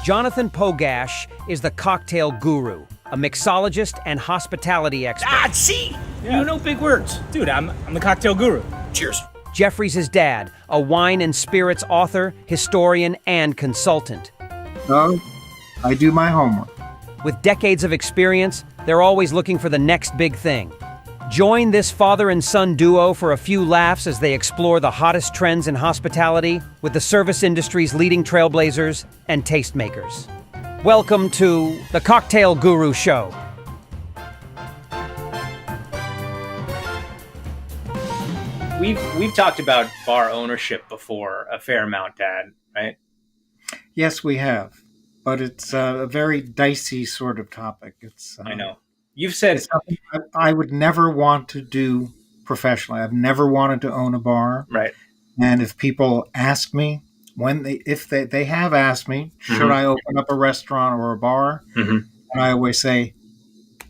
Jonathan Pogash is the cocktail guru, a mixologist and hospitality expert. See? Yeah. You know big words. Dude, I'm the cocktail guru. Cheers. Jeffrey's his dad, a wine and spirits author, historian, and consultant. So, I do my homework. With decades of experience, they're always looking for the next big thing. Join this father and son duo for a few laughs as they explore the hottest trends in hospitality with the service industry's leading trailblazers and tastemakers. Welcome to the Cocktail Guru Show. We've talked about bar ownership before a fair amount, Dad, right? Yes, we have, but it's a very dicey sort of topic. I know. You've said I would never want to do professionally. I've never wanted to own a bar. Right. And if people ask me, if they have asked me, should I open up a restaurant or a bar? And I always say,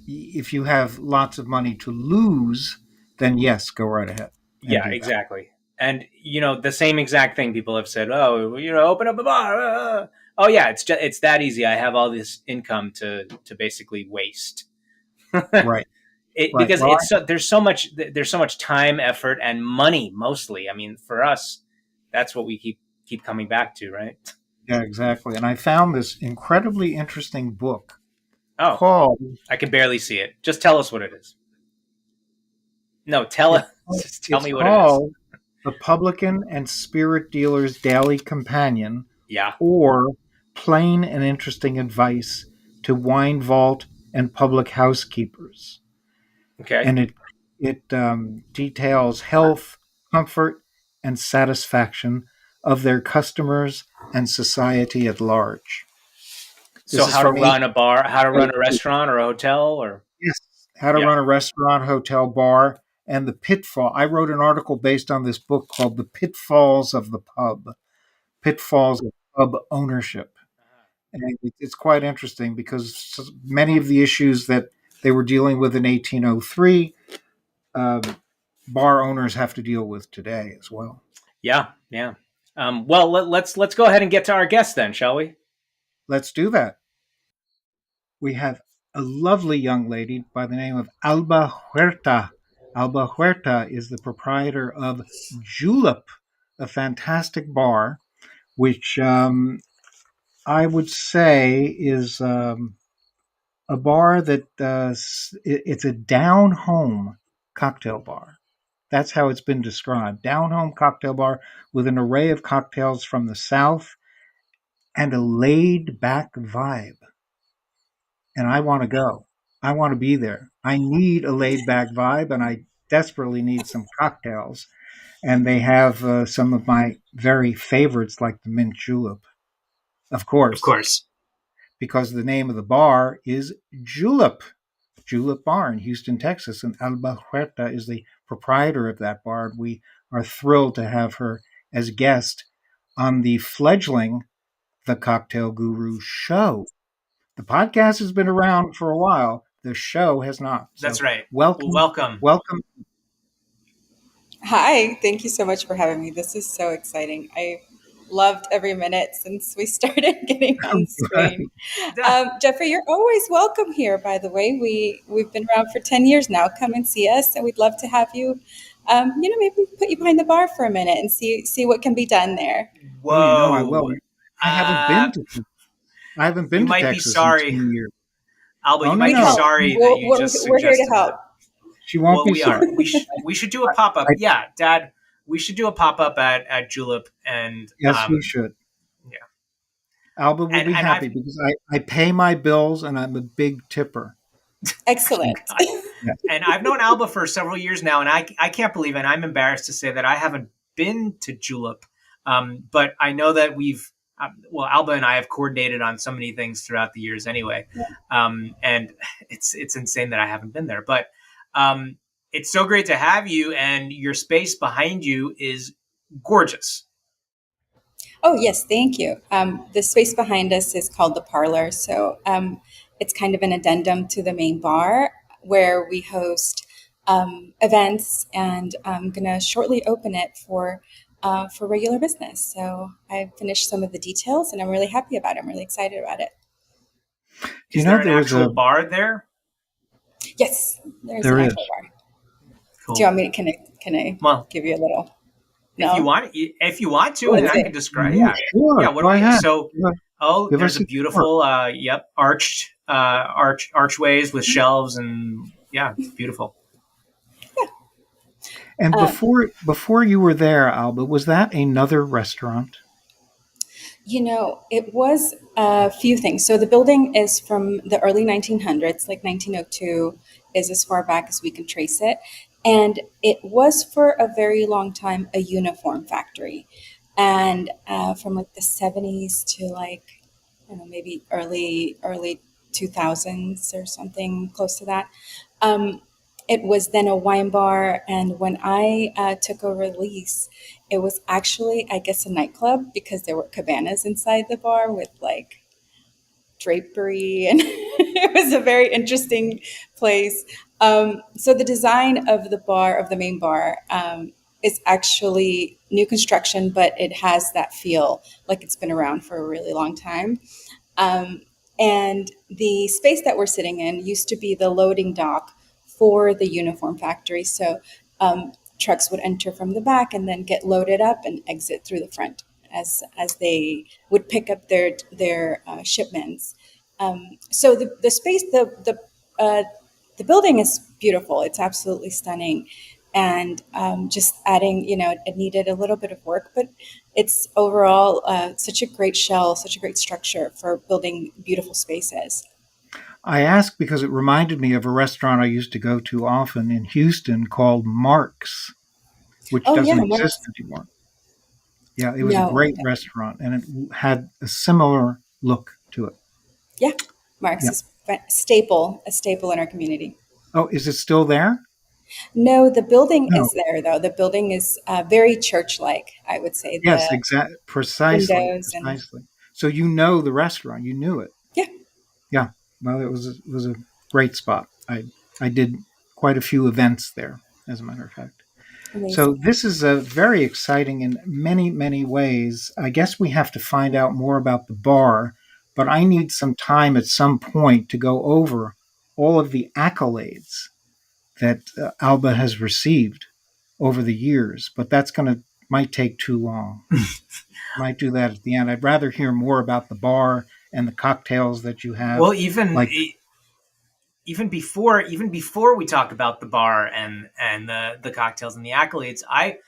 if you have lots of money to lose, then yes, go right ahead. Yeah, exactly. And, the same exact thing people have said, open up a bar. Oh, yeah, it's that easy. I have all this income to basically waste. Right. Because there's so much time, effort, and money mostly. I mean, for us, that's what we keep coming back to, right? Yeah, exactly. And I found this incredibly interesting book. Oh, called, I can barely see it. Just tell us what it is. No, tell me what it is. The Publican and Spirit Dealer's Daily Companion. Yeah. Or Plain and Interesting Advice to Wine Vault and Public Housekeepers. Okay. And it details health, comfort, and satisfaction of their customers and society at large. So how to run a bar, how to run a restaurant or a hotel, or yes, how to run a restaurant, hotel, bar, and the pitfall. I wrote an article based on this book called "The Pitfalls of the Pub," pitfalls of pub ownership, and it's quite interesting because many of the issues that they were dealing with in 1803, bar owners have to deal with today as well. Yeah. Well, let's go ahead and get to our guest then, shall we? Let's do that. We have a lovely young lady by the name of Alba Huerta. Alba Huerta is the proprietor of Julep, a fantastic bar, which I would say is a bar that it's a down-home cocktail bar. That's how it's been described. Down-home cocktail bar with an array of cocktails from the South and a laid-back vibe. And I want to go. I want to be there. I need a laid-back vibe, and I desperately need some cocktails. And they have some of my very favorites, like the mint julep. Of course. Because the name of the bar is Julep Bar in Houston, Texas. And Alba Huerta is the proprietor of that bar. We are thrilled to have her as guest on the fledgling The Cocktail Guru show. The podcast has been around for a while. The show has not. So that's right. Welcome. Hi. Thank you so much for having me. This is so exciting. I've loved every minute since we started getting on screen. Jeffrey, you're always welcome here, by the way. We've been around for 10 years now. Come and see us, and we'd love to have you, maybe put you behind the bar for a minute and see what can be done there. Whoa. I will. I haven't been to you might Texas be sorry. in 10 years. Alba, you might be sorry that you just suggested. We're here to help. She won't be we sorry. Are. We should do a pop-up. Yeah, Dad, we should do a pop-up at Julep. And yes, we should. Yeah. Alba will be happy because I pay my bills and I'm a big tipper. Excellent. And I've known Alba for several years now, and I can't believe it. And I'm embarrassed to say that I haven't been to Julep. But I know that Alba and I have coordinated on so many things throughout the years anyway. Yeah. And it's insane that I haven't been there, but it's so great to have you, and your space behind you is gorgeous. Oh, yes. Thank you. The space behind us is called the Parlor. So it's kind of an addendum to the main bar where we host events, and I'm going to shortly open it for for regular business. So I finished some of the details, and I'm really happy about it. I'm really excited about it. You Is know, there an actual bar there? Yes, there's there an is. actual bar. Cool. Do you want me to can I Well, give you a little? if you No. want to, What then is I it? can describe. Yeah, Yeah, sure. yeah. What Go do we? ahead. So, oh, Give there's us a a tour. beautiful, arched, archways with shelves, and yeah, it's beautiful. And Um, before you were there, Alba, was that another restaurant? It was a few things. So the building is from the early 1900s, like 1902 is as far back as we can trace it. And it was for a very long time a uniform factory. And from like the 70s to like, I don't know, maybe early 2000s or something close to that. Um, it was then a wine bar, and when I took over the lease, it was actually, I guess, a nightclub because there were cabanas inside the bar with like drapery, and it was a very interesting place. So the design of the bar, of the main bar, is actually new construction, but it has that feel like it's been around for a really long time. Um, and the space that we're sitting in used to be the loading dock for the uniform factory. So trucks would enter from the back and then get loaded up and exit through the front as they would pick up their shipments. So the space the building is beautiful. It's absolutely stunning. And just adding, it needed a little bit of work, but it's overall such a great shell, such a great structure for building beautiful spaces. I ask because it reminded me of a restaurant I used to go to often in Houston called Mark's, which Oh, yeah. doesn't exist anymore. Yeah, it was a No. great restaurant and it had a similar look to it. Yeah. Mark's Yeah. is a staple in our community. Oh, is it still there? No, the building No. is there, though. The building is very church like, I would say. Yes, The precisely, windows and, precisely. So you know the restaurant, you knew it. yeah, Yeah. Well, it was a great spot. I did quite a few events there, as a matter of fact. So amazing. this is very exciting in many, many ways. I guess we have to find out more about the bar, but I need some time at some point to go over all of the accolades that Alba has received over the years. But that's going to might take too long. Might do that at the end. I'd rather hear more about the bar and the cocktails that you have. Well, Like, even before we talk about the bar and the cocktails and the accolades, I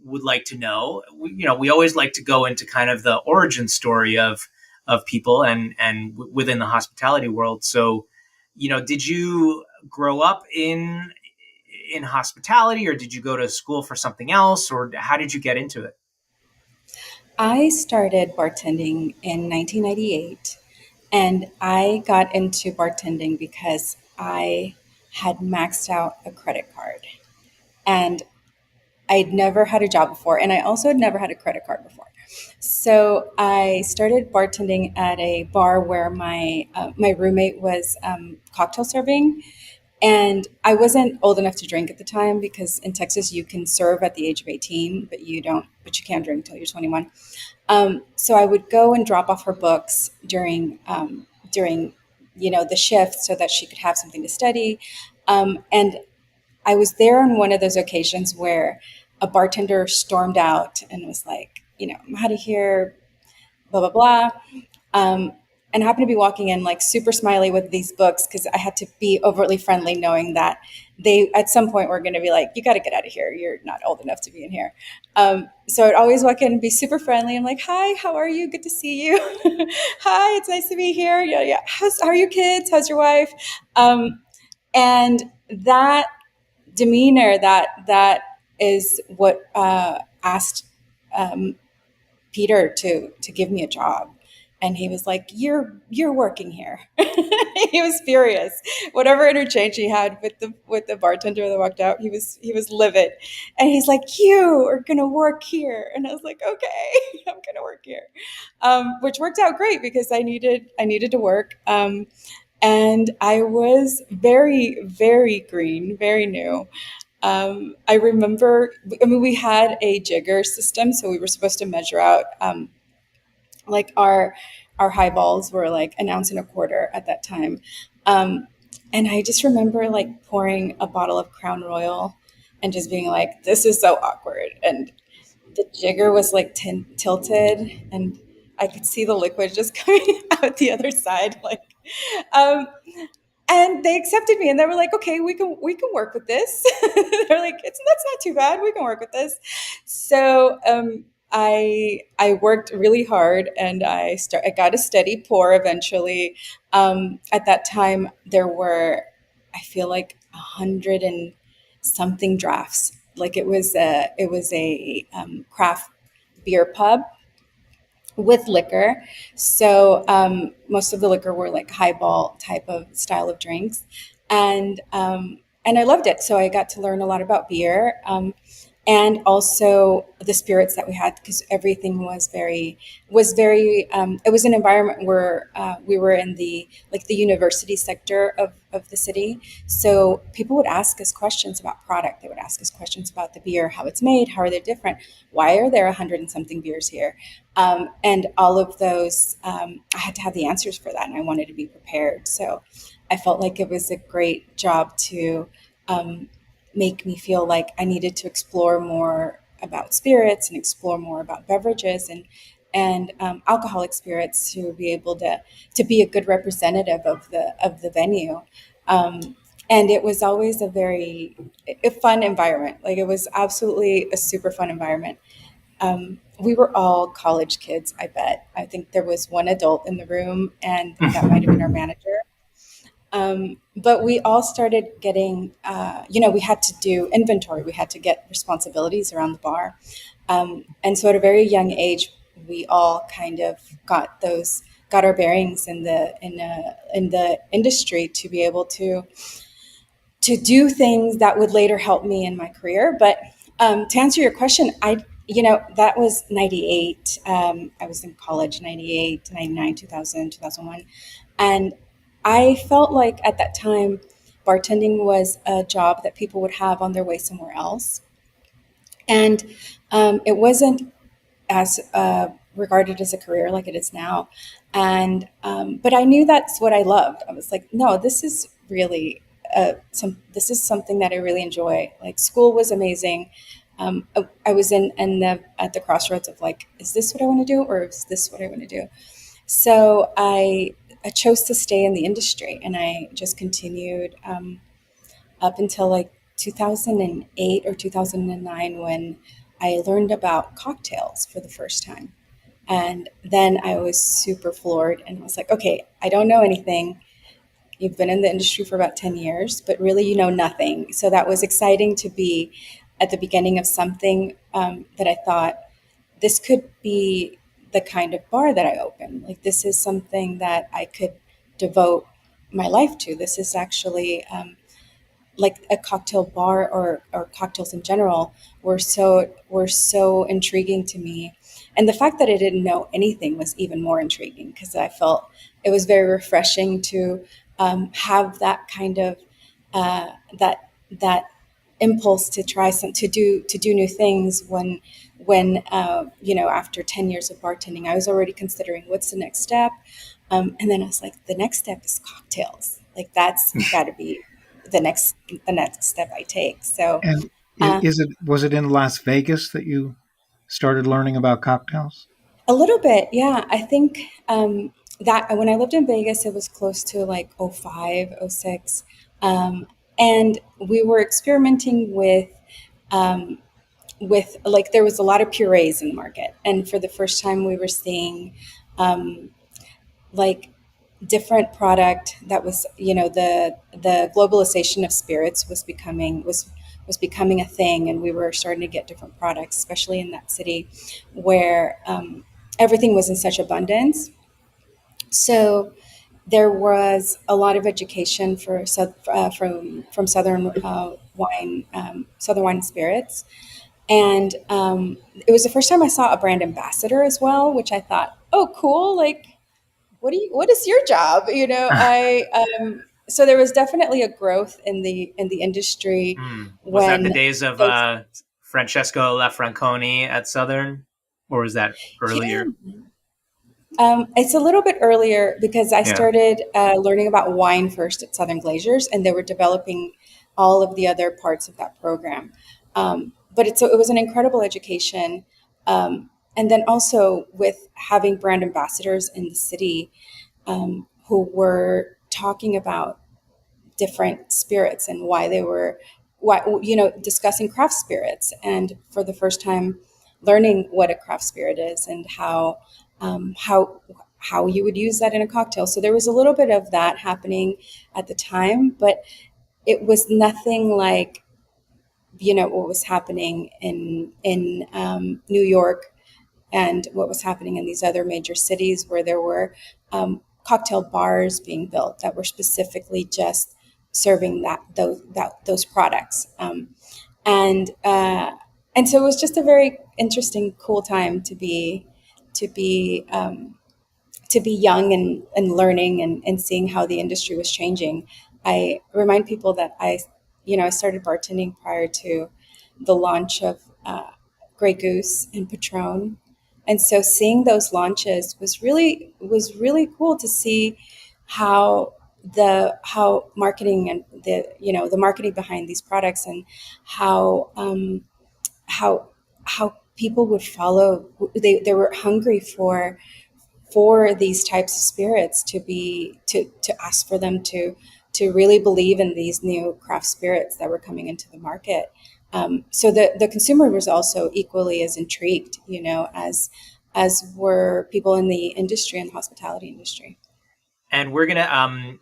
would like to know. We always like to go into kind of the origin story of people and within the hospitality world. So, did you grow up in hospitality, or did you go to school for something else, or how did you get into it? I started bartending in 1998, and I got into bartending because I had maxed out a credit card. And I'd never had a job before, and I also had never had a credit card before. So I started bartending at a bar where my roommate was cocktail serving, and I wasn't old enough to drink at the time because in Texas you can serve at the age of 18, but you can't drink until you're 21. So I would go and drop off her books during the shift so that she could have something to study, and I was there on one of those occasions where a bartender stormed out and was like, I'm out of here, blah, blah, blah. Um, and I happened to be walking in like super smiley with these books because I had to be overtly friendly, knowing that they at some point were going to be like, you got to get out of here. You're not old enough to be in here. So I'd always walk in and be super friendly. I'm like, hi, how are you? Good to see you. Hi, it's nice to be here. Yeah, yeah. How are your kids? How's your wife? And that demeanor that is what asked Peter to give me a job. And he was like, you're working here. He was furious. Whatever interchange he had with the bartender that walked out, he was livid. And he's like, you are gonna work here. And I was like, okay, I'm gonna work here. Which worked out great because I needed to work. And I was very, very green, very new. I remember, I mean, we had a jigger system, so we were supposed to measure out like our highballs were like an ounce and a quarter at that time. Um, and I just remember like pouring a bottle of Crown Royal and just being like, this is so awkward. And the jigger was like tilted and I could see the liquid just coming out the other side. Um, and they accepted me and they were like, okay, we can work with this. They're like, that's not too bad, we can work with this. So I worked really hard and I got a steady pour eventually. At that time there were, I feel like 100 and something drafts. Like it was a craft beer pub with liquor. So most of the liquor were like highball type of style of drinks, and I loved it. So I got to learn a lot about beer. And also the spirits that we had, because everything was very it was an environment where we were in the like the university sector of the city, so people would ask us questions about product. They would ask us questions about the beer, how it's made, how are they different, why are there 100 and something beers here, and all of those. I had to have the answers for that and I wanted to be prepared, so I felt like it was a great job to um, make me feel like I needed to explore more about spirits and explore more about beverages and alcoholic spirits to be able to be a good representative of the venue. And it was always a fun environment. Like it was absolutely a super fun environment. We were all college kids, I bet. I think there was one adult in the room, and that might have been our manager. But we all started getting, we had to do inventory. We had to get responsibilities around the bar. And so at a very young age, we all kind of got our bearings in the industry to be able to do things that would later help me in my career. But to answer your question, that was 98. I was in college, 98, 99, 2000, 2001. And I felt like at that time, bartending was a job that people would have on their way somewhere else. And it wasn't as regarded as a career like it is now. And but I knew that's what I loved. I was like, no, this is really this is something that I really enjoy. Like school was amazing. I was at the crossroads of like, is this what I want to do, or is this what I want to do? So I chose to stay in the industry, and I just continued up until like 2008 or 2009 when I learned about cocktails for the first time. And then I was super floored and I was like, okay, I don't know anything. You've been in the industry for about 10 years, but really you know nothing. So that was exciting to be at the beginning of something that I thought this could be the kind of bar that I open. Like this is something that I could devote my life to. This is actually like a cocktail bar, or cocktails in general were so intriguing to me. And the fact that I didn't know anything was even more intriguing, because I felt it was very refreshing to have that kind of that impulse to try to do new things when after 10 years of bartending I was already considering what's the next step. And then I was like, the next step is cocktails. Like that's got to be the next step I take. So And uh, was it in Las Vegas that you started learning about cocktails? a little bit, yeah. I think that when I lived in Vegas, it was close to like '05, '06, and we were experimenting with like there was a lot of purees in the market, and for the first time we were seeing like different product that was, the globalization of spirits was becoming a thing, and we were starting to get different products, especially in that city where everything was in such abundance. So there was a lot of education from southern wine and spirits, and it was the first time I saw a brand ambassador as well, which I thought, oh, cool. Like, what is your job? so there was definitely a growth in the industry Was that the when days of those, Francesco Lafranconi at Southern, or was that yeah. earlier? It's a little bit earlier because I Yeah. started learning about wine first at Southern Glaziers, and they were developing all of the other parts of that program. But it was an incredible education. And then also with having brand ambassadors in the city who were talking about different spirits and discussing craft spirits, and for the first time learning what a craft spirit is and um, how how you would use that in a cocktail. So there was a little bit of that happening at the time, but it was nothing like what was happening in New York and what was happening in these other major cities where there were cocktail bars being built that were specifically just serving those products. And and so it was just a very interesting, cool time to be to be young and learning and seeing how the industry was changing. I remind people that I started bartending prior to the launch of Grey Goose and Patron. And so seeing those launches was really cool to see how how marketing and the marketing behind these products and how how how people would follow. They were hungry for these types of spirits to ask for them to really believe in these new craft spirits that were coming into the market. So the consumer was also equally as intrigued, as were people in the industry and the hospitality industry. And we're gonna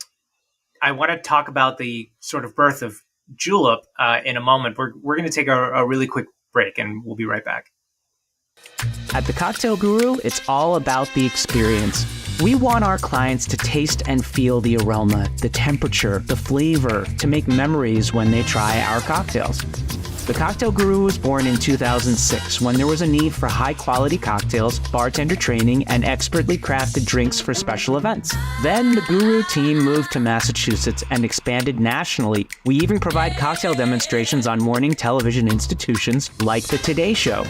I want to talk about the sort of birth of Julep in a moment. We're going to take a really quick break, and we'll be right back. At the Cocktail Guru, it's all about the experience. We want our clients to taste and feel the aroma, the temperature, the flavor, to make memories when they try our cocktails. The Cocktail Guru was born in 2006 when there was a need for high-quality cocktails, bartender training, and expertly crafted drinks for special events. Then the Guru team moved to Massachusetts and expanded nationally. We even provide cocktail demonstrations on morning television institutions like the Today Show.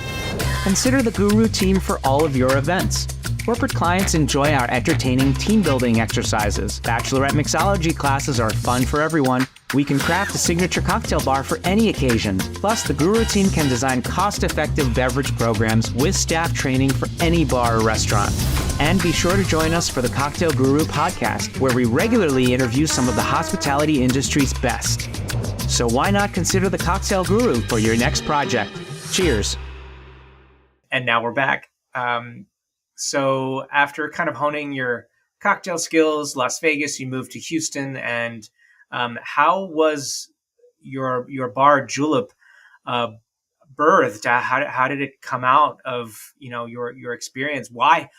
Consider the Guru team for all of your events. Corporate clients enjoy our entertaining team-building exercises. Bachelorette mixology classes are fun for everyone. We can craft a signature cocktail bar for any occasion. Plus, the Guru team can design cost-effective beverage programs with staff training for any bar or restaurant. And be sure to join us for the Cocktail Guru podcast, where we regularly interview some of the hospitality industry's best. So why not consider the Cocktail Guru for your next project? Cheers. And now we're back. So after kind of honing your cocktail skills, Las Vegas, you moved to Houston. And how was your bar Julep birthed? How did it come out of your experience? Why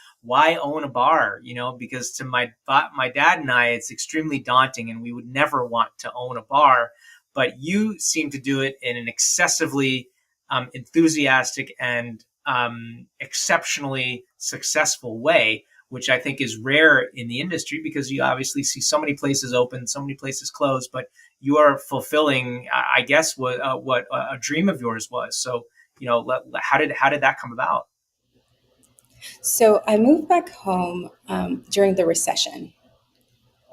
own a bar? Because to my dad and I, it's extremely daunting, and we would never want to own a bar. But you seem to do it in an excessively enthusiastic and exceptionally successful way, which I think is rare in the industry, because you obviously see so many places open, so many places close, but you are fulfilling, I guess, what a dream of yours was. So, how did that come about? So I moved back home during the recession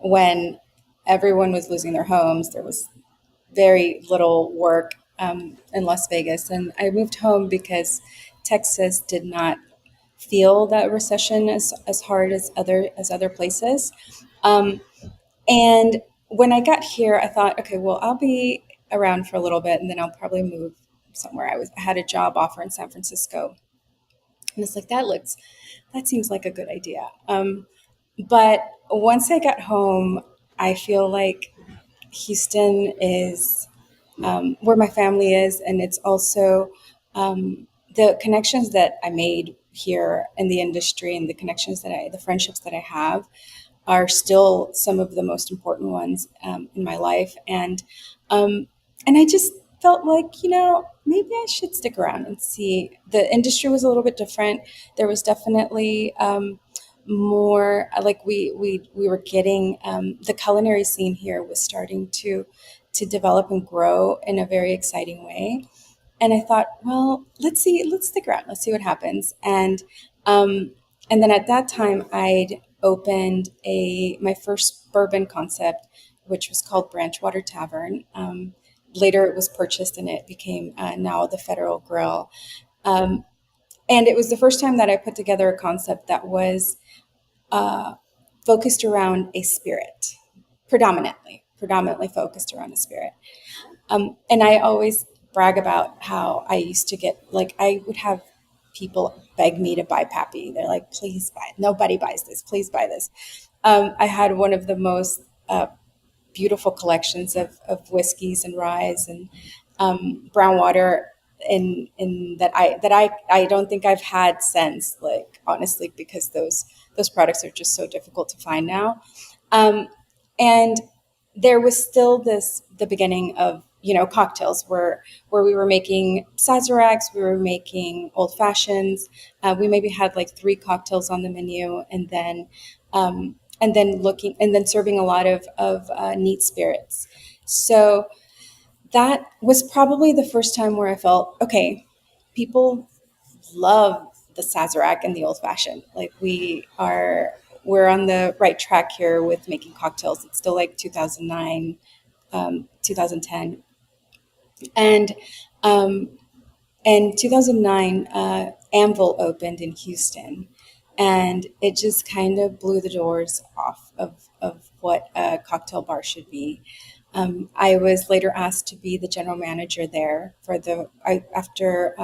when everyone was losing their homes. There was very little work in Las Vegas, and I moved home because Texas did not feel that recession as hard as other places. Um, and when I got here, I thought, okay, well, I'll be around for a little bit, and then I'll probably move somewhere. I had a job offer in San Francisco, and it's like that seems like a good idea. But once I got home, I feel like Houston is where my family is, and it's also the connections that I made here in the industry and the friendships that I have are still some of the most important ones in my life, and I just felt like maybe I should stick around and see. The industry was a little bit different. There was definitely more like we were getting the culinary scene here was starting to develop and grow in a very exciting way. And I thought, well, let's stick around, let's see what happens. Um, and then at that time, I'd opened a my first bourbon concept, which was called Branchwater Tavern. Later, it was purchased and it became now the Federal Grill. Um, and it was the first time that I put together a concept that was focused around a spirit, predominantly focused around a spirit. And I always brag about how I used to get, like, I would have people beg me to buy Pappy. They're like, please buy it. Nobody buys this. Please buy this. I had one of the most beautiful collections of whiskeys and ryes and brown water in that I don't think I've had since, like, honestly, because those products are just so difficult to find now. And there was still the beginning of, cocktails where we were making sazeracs, we were making old fashions. We maybe had like 3 cocktails on the menu, and then serving a lot of neat spirits. So that was probably the first time where I felt, okay, people love the sazerac and the old fashioned. Like, we're on the right track here with making cocktails. It's still like 2009, 2010. And in 2009, Anvil opened in Houston, and it just kind of blew the doors off of what a cocktail bar should be. I was later asked to be the general manager there after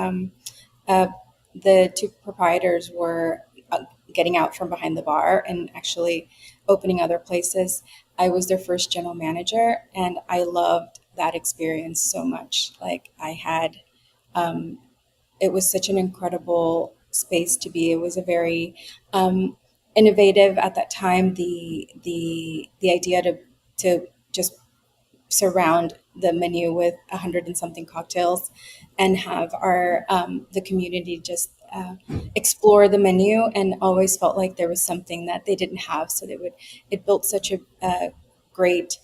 the 2 proprietors were getting out from behind the bar and actually opening other places. I was their first general manager, and I loved that experience so much. Like, it was such an incredible space to be. It was a very innovative at that time. The idea to just surround the menu with 100 and something cocktails and have the community just explore the menu, and always felt like there was something that they didn't have. So it built such a great,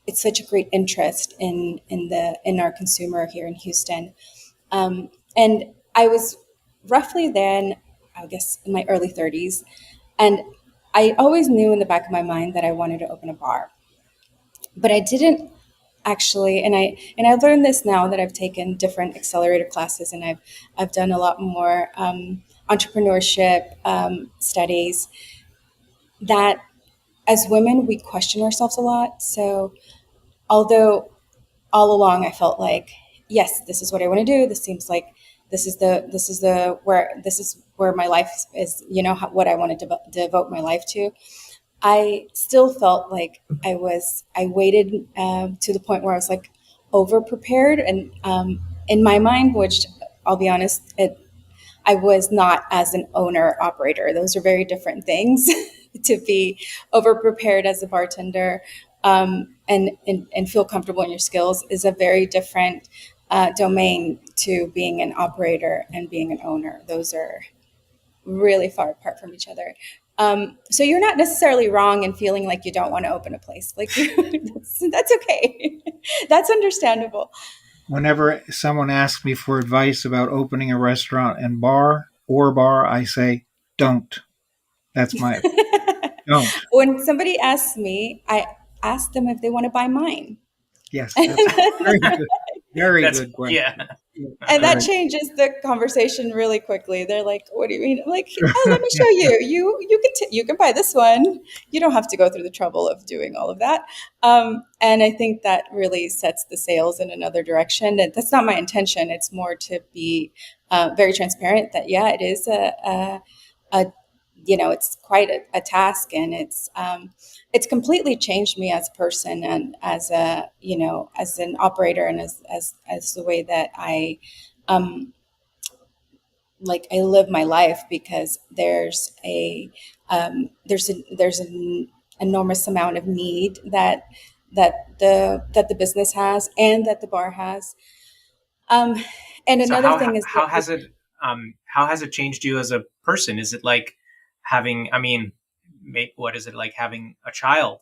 it's such a great interest in our consumer here in Houston. And I was roughly then, I guess, in my early 30s, and I always knew in the back of my mind that I wanted to open a bar, but I didn't actually. And I learned this now that I've taken different accelerator classes, and I've done a lot more entrepreneurship studies, that as women we question ourselves a lot. So although all along I felt like, yes, this is what I want to do. This seems like this is where my life is, what I want to devote my life to. I still felt like I waited to the point where I was like over prepared, and in my mind, which I'll be honest, I was not as an owner operator. Those are very different things. To be over prepared as a bartender and feel comfortable in your skills is a very different domain to being an operator and being an owner. Those are really far apart from each other. So you're not necessarily wrong in feeling like you don't want to open a place. Like, that's okay. That's understandable. Whenever someone asks me for advice about opening a restaurant and bar, I say, don't. That's my don't. When somebody asks me, I ask them if they want to buy mine. Yes, that's very good. Very good question. Yeah. And that changes the conversation really quickly. They're like, "What do you mean?" I'm like, "Oh, let me show you. You can buy this one. You don't have to go through the trouble of doing all of that." And I think that really sets the sales in another direction. And that's not my intention. It's more to be very transparent. That it is a it's quite a task, and it's completely changed me as a person and as as an operator, and as the way that I I live my life, because there's an enormous amount of need that the business has and that the bar has. And So another thing is how has it how has it changed you as a person? Is it like having, I mean, what is it like having a child?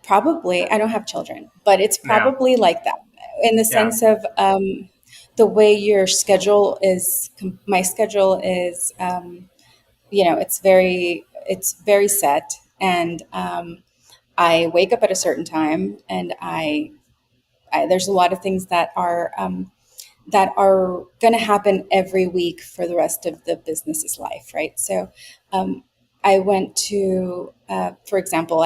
Probably, I don't have children, but it's Yeah. probably like that in the Yeah. sense of the way your schedule is. My schedule is, it's very set, and I wake up at a certain time, and there's a lot of things that are going to happen every week for the rest of the business's life, right? So, I went to, for example,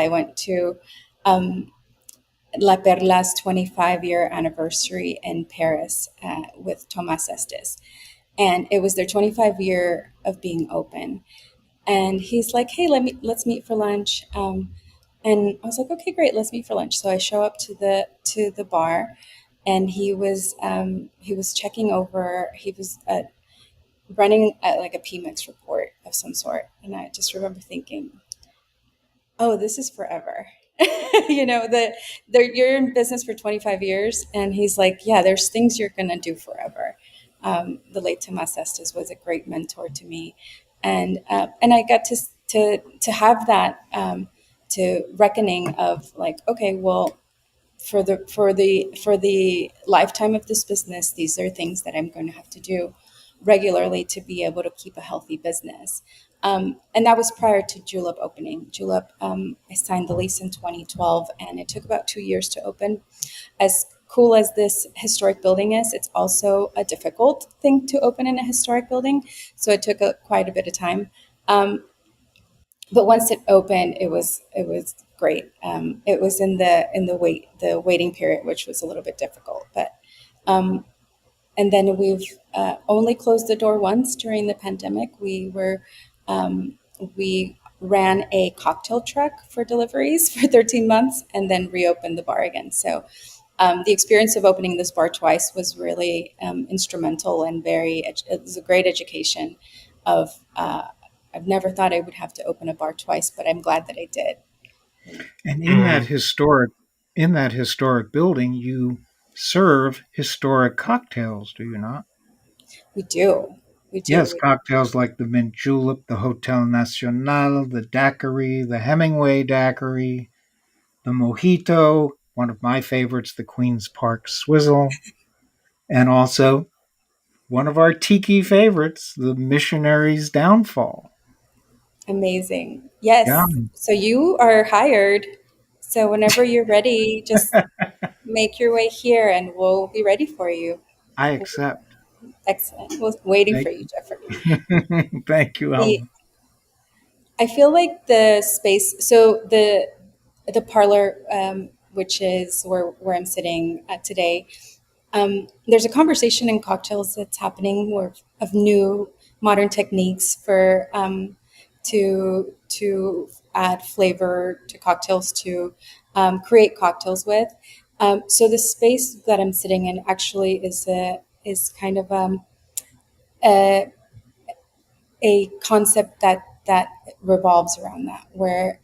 La Perla's 25-year anniversary in Paris with Thomas Estes. And it was their 25 year of being open. And he's like, "Hey, let's meet for lunch." And I was like, "Okay, great, let's meet for lunch." So I show up to the bar, and he was checking over. He was running like a PMEX report of some sort, and I just remember thinking, "Oh, this is forever." You're in business for 25 years, and he's like, "Yeah, there's things you're gonna do forever." The late Tomas Estes was a great mentor to me, and I got to have that to reckoning of like, okay, well, for the lifetime of this business, these are things that I'm going to have to do regularly to be able to keep a healthy business. And that was prior to Julep opening. Julep, I signed the lease in 2012, and it took about 2 years to open. As cool as this historic building is, it's also a difficult thing to open in a historic building. So it took quite a bit of time. But once it opened, it was great. It was in the waiting period, which was a little bit difficult, but and then we've only closed the door once during the pandemic. We ran a cocktail truck for deliveries for 13 months and then reopened the bar again. So the experience of opening this bar twice was really instrumental and it was a great education of. I've never thought I would have to open a bar twice, but I'm glad that I did. And Mhm. in that historic building, you serve historic cocktails, do you not? We do. We Yes, do. cocktails like the Mint Julep, the Hotel Nacional, the daiquiri, the Hemingway daiquiri, the Mojito, one of my favorites, the Queen's Park Swizzle, and also one of our tiki favorites, the Missionary's Downfall. Amazing. Yeah, Yes. So you are hired. So whenever you're ready, just make your way here and we'll be ready for you. I accept. Excellent. We're waiting for Thank you, Jeffrey. you. Thank you, The, Alba. I feel like the space, so the parlor, which is where I'm sitting today, there's a conversation in cocktails that's happening of new modern techniques for to add flavor to cocktails to create cocktails with. So the space that I'm sitting in actually is kind of a, a concept that revolves around that, where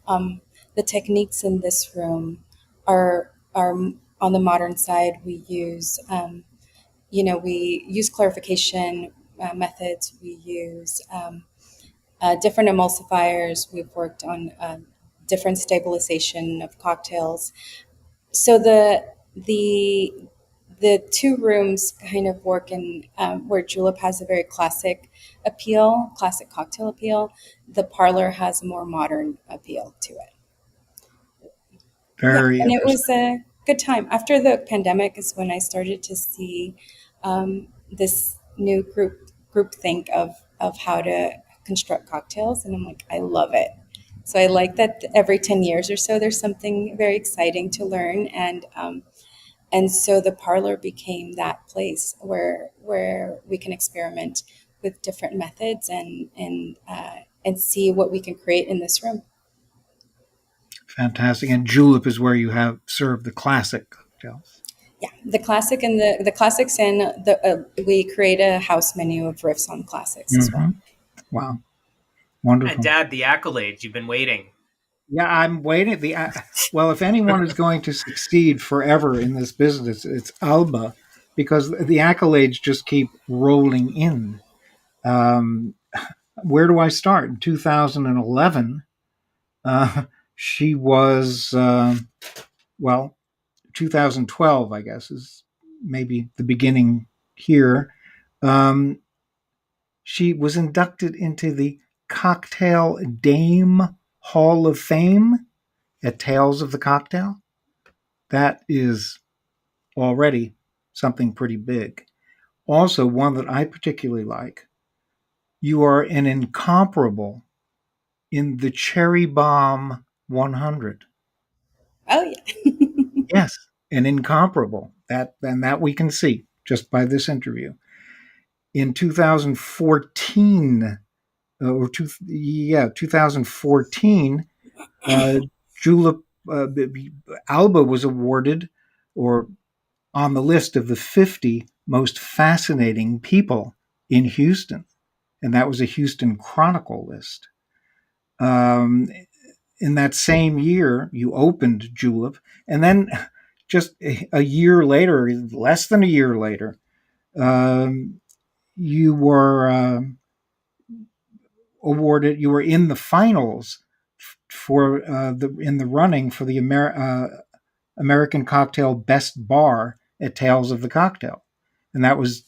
the techniques in this room are on the modern side. We use clarification methods. We use different emulsifiers. We've worked on different stabilization of cocktails. So the two rooms kind of work in where Julep has a very classic cocktail appeal. The parlor has a more modern appeal to it. Yeah, Very and it interesting. was a good time. After the pandemic is when I started to see this new group think of how to construct cocktails, and I'm like, I love it. So I like that every 10 years or so, there's something very exciting to learn, and so the parlor became that place where we can experiment with different methods and see what we can create in this room. Fantastic. And julep is where you have served the classic cocktails. Yeah, the classic and the classics, and we create a house menu of riffs on classics as Hmm. well. Wow. And Wonderful. Dad, the accolades, you've been waiting. Yeah, I'm waiting. Well, if anyone is going to succeed forever in this business, it's Alba. because the accolades just keep rolling in. Um, where do I start? In 2011, she was, well, 2012, I guess, is maybe the beginning here. Um, she was inducted into the Cocktail Dame Hall of Fame at Tales of the Cocktail. That is already something pretty big. Also, one that I particularly like, you are an incomparable in the Cherry Bomb 100. Oh, yeah. Yes, an incomparable. That we can see just by this interview. In 2014, 2014, uh, Julep Alba was awarded, or on the list of the 50 most fascinating people in Houston, and that was a Houston Chronicle list. Um, in that same year, you opened Julep, and then just a year later, less than a year later, um, you were awarded. You were in the finals for in the running for the American Cocktail Best Bar at Tales of the Cocktail, and that was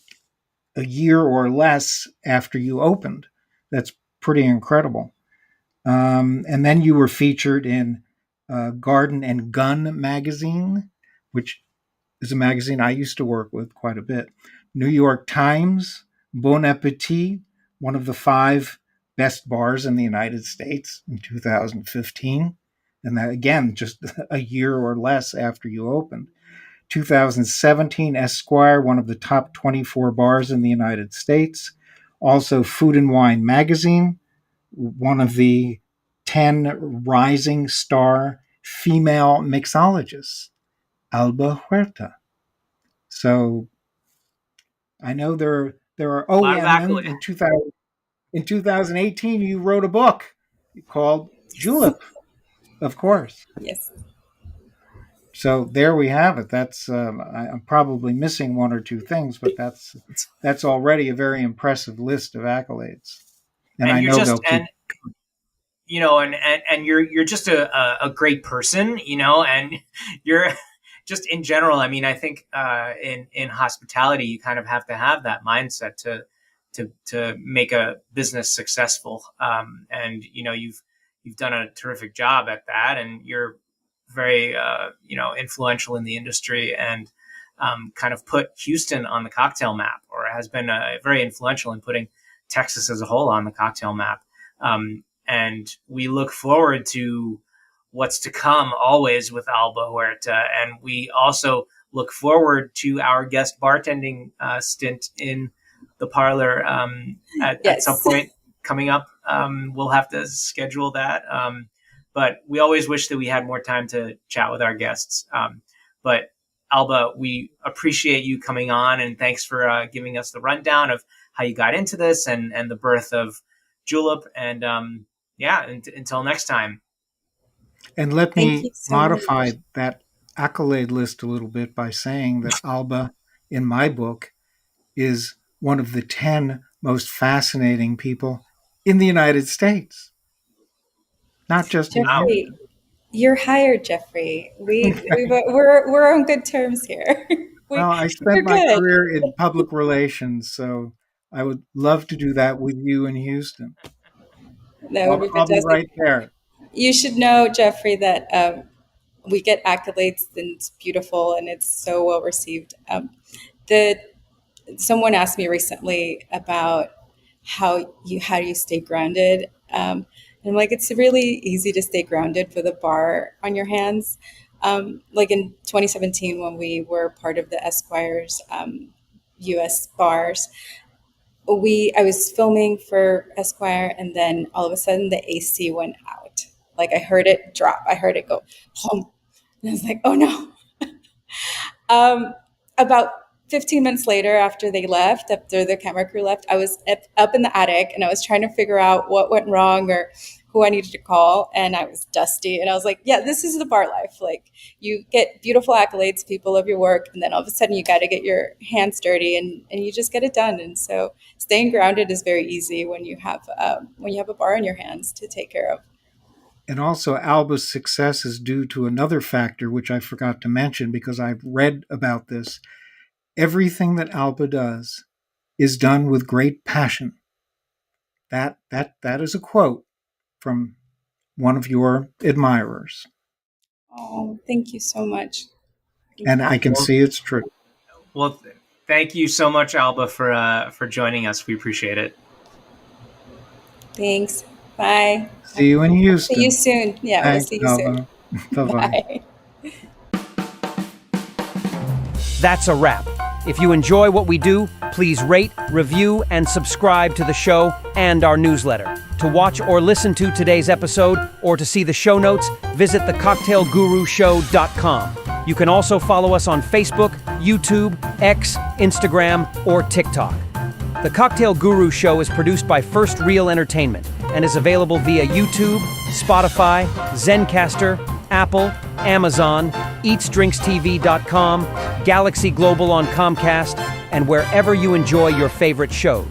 a year or less after you opened. That's pretty incredible. And then you were featured in Garden and Gun magazine, which is a magazine I used to work with quite a bit. New York Times, Bon Appetit, one of the 5 best bars in the United States in 2015. And that, again, just a year or less after you opened. 2017, Esquire, one of the top 24 bars in the United States. Also, Food and Wine magazine, one of the 10 rising star female mixologists, Alba Huerta. So I know there are. A Oh lot of yeah, and then accolades. in 2018 you wrote a book called Julep, of course. Yes. So there we have it. That's I'm probably missing one or two things, but that's already a very impressive list of accolades, and And I you're know just they'll keep. and you're just a great person, and you're just in general. I mean, I think in hospitality, you kind of have to have that mindset to make a business successful. And you've done a terrific job at that, and you're very influential in the industry, and kind of put Houston on the cocktail map, or has been very influential in putting Texas as a whole on the cocktail map. And we look forward to what's to come always with Alba Huerta. And we also look forward to our guest bartending stint in the parlor at some point coming up. We'll have to schedule that. But we always wish that we had more time to chat with our guests. But Alba, we appreciate you coming on, and thanks for giving us the rundown of how you got into this and the birth of Julep. And until next time. And let Thank me you so modify much. that accolade list a little bit by saying that Alba, in my book, is one of the 10 most fascinating people in the United States, not just in Wow. Jeffrey, Houston. you're hired, Jeffrey. We're on good terms here. Well, I We're spent my good. career in public relations, so I would love to do that with you in Houston. That would be I'll be fantastic. right there. You should know, Jeffrey, that we get accolades and it's beautiful and it's so well received. The Someone asked me recently about how do you stay grounded. And I'm like, it's really easy to stay grounded with a bar on your hands. Like in 2017, when we were part of the Esquire's U.S. bars, I was filming for Esquire, and then all of a sudden the AC went out. Like I heard it drop. I heard it go home, and I was like, oh no. About 15 minutes later, after the camera crew left, I was up in the attic and I was trying to figure out what went wrong or who I needed to call, and I was dusty. And I was like, yeah, this is the bar life. Like, you get beautiful accolades, people love your work, and then all of a sudden you got to get your hands dirty, and you just get it done. And so staying grounded is very easy when you have a bar in your hands to take care of. And also, Alba's success is due to another factor, which I forgot to mention because I've read about this. Everything that Alba does is done with great passion. That is a quote from one of your admirers. Oh, thank you so much. And I can see it's true. Well, thank you so much, Alba, for joining us. We appreciate it. Thanks. Bye. See you in Houston. See you soon. Yeah, Thanks, we'll see you Alba. soon. Bye-bye. Bye. That's a wrap. If you enjoy what we do, please rate, review, and subscribe to the show and our newsletter. To watch or listen to today's episode or to see the show notes, visit thecocktailgurushow.com. You can also follow us on Facebook, YouTube, X, Instagram, or TikTok. The Cocktail Guru Show is produced by First Reel Entertainment and is available via YouTube, Spotify, Zencaster, Apple, Amazon, EatsDrinksTV.com, Galaxy Global on Comcast, and wherever you enjoy your favorite shows.